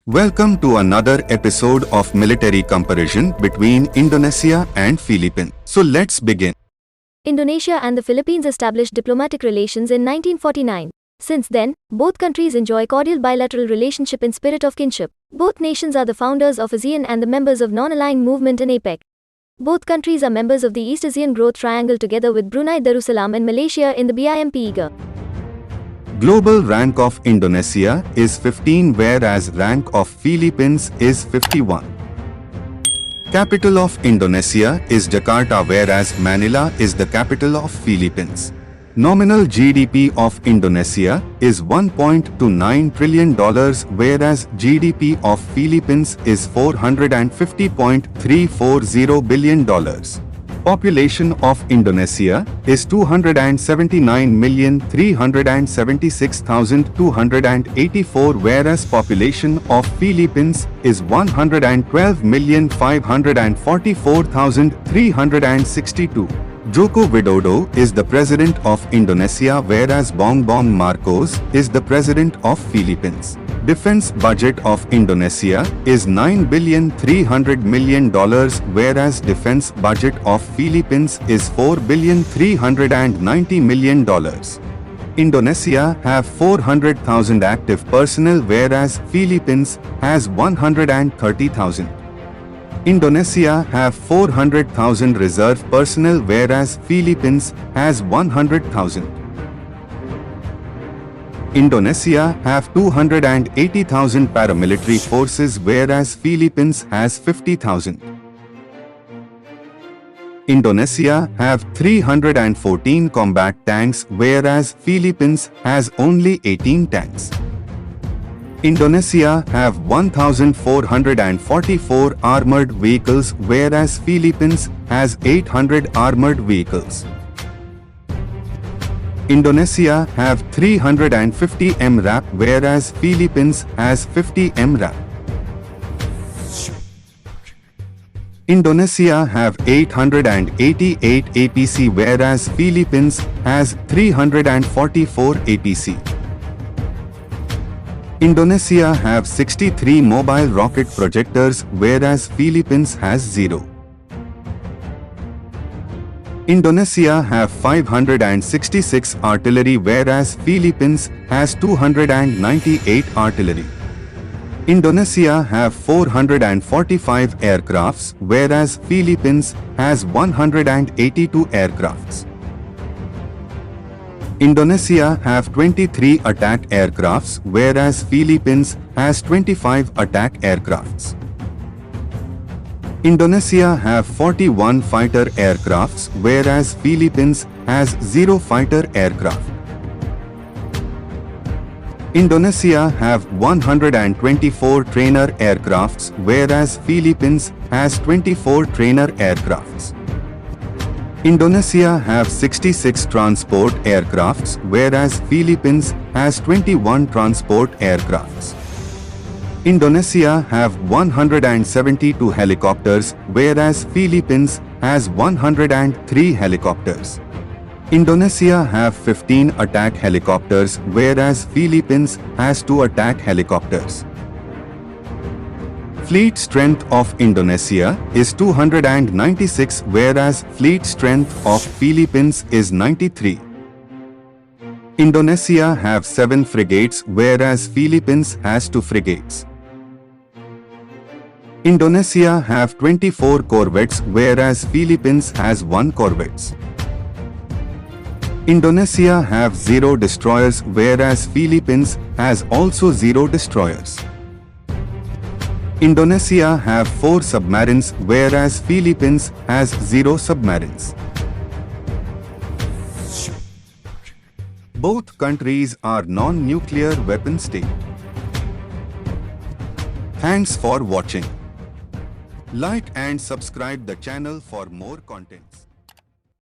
Welcome to another episode of military comparison between Indonesia and Philippines. So let's begin. Indonesia and the Philippines established diplomatic relations in 1949. Since then, both countries enjoy cordial bilateral relationship in spirit of kinship. Both nations are the founders of ASEAN and the members of non-aligned movement in APEC. Both countries are members of the East Asian Growth Triangle together with Brunei Darussalam and Malaysia in the BIMP. Global rank of Indonesia is 15 whereas rank of Philippines is 51. Capital of Indonesia is Jakarta whereas Manila is the capital of Philippines. Nominal GDP of Indonesia is $1.29 trillion whereas GDP of Philippines is $450.340 billion. Population of Indonesia is 279,376,284 whereas population of Philippines is 112,544,362. Joko Widodo is the President of Indonesia whereas Bongbong Marcos is the President of Philippines. Defense budget of Indonesia is $9.3 billion whereas defense budget of Philippines is $4.39 billion. Indonesia have 400,000 active personnel whereas Philippines has 130,000. Indonesia have 400,000 reserve personnel whereas Philippines has 100,000. Indonesia have 280,000 paramilitary forces whereas Philippines has 50,000. Indonesia have 314 combat tanks whereas Philippines has only 18 tanks. Indonesia have 1,444 armored vehicles whereas Philippines has 800 armored vehicles. Indonesia have 350 MRAP whereas Philippines has 50 MRAP. Indonesia have 888 APC whereas Philippines has 344 APC. Indonesia have 63 mobile rocket projectors whereas Philippines has 0. Indonesia have 566 artillery whereas Philippines has 298 artillery. Indonesia have 445 aircrafts whereas Philippines has 182 aircrafts. Indonesia have 23 attack aircrafts whereas Philippines has 25 attack aircrafts. Indonesia have 41 fighter aircrafts whereas Philippines has 0 fighter aircraft. Indonesia have 124 trainer aircrafts whereas Philippines has 24 trainer aircrafts. Indonesia have 66 transport aircrafts whereas Philippines has 21 transport aircrafts. Indonesia have 172 helicopters whereas Philippines has 103 helicopters. Indonesia have 15 attack helicopters whereas Philippines has 2 attack helicopters. Fleet strength of Indonesia is 296 whereas fleet strength of Philippines is 93. Indonesia have 7 frigates whereas Philippines has 2 frigates. Indonesia have 24 corvettes whereas Philippines has 1 corvette. Indonesia have 0 destroyers whereas Philippines has also 0 destroyers. Indonesia have 4 submarines whereas Philippines has 0 submarines. Both countries are non-nuclear weapon state. Thanks for watching. Like and subscribe the channel for more contents.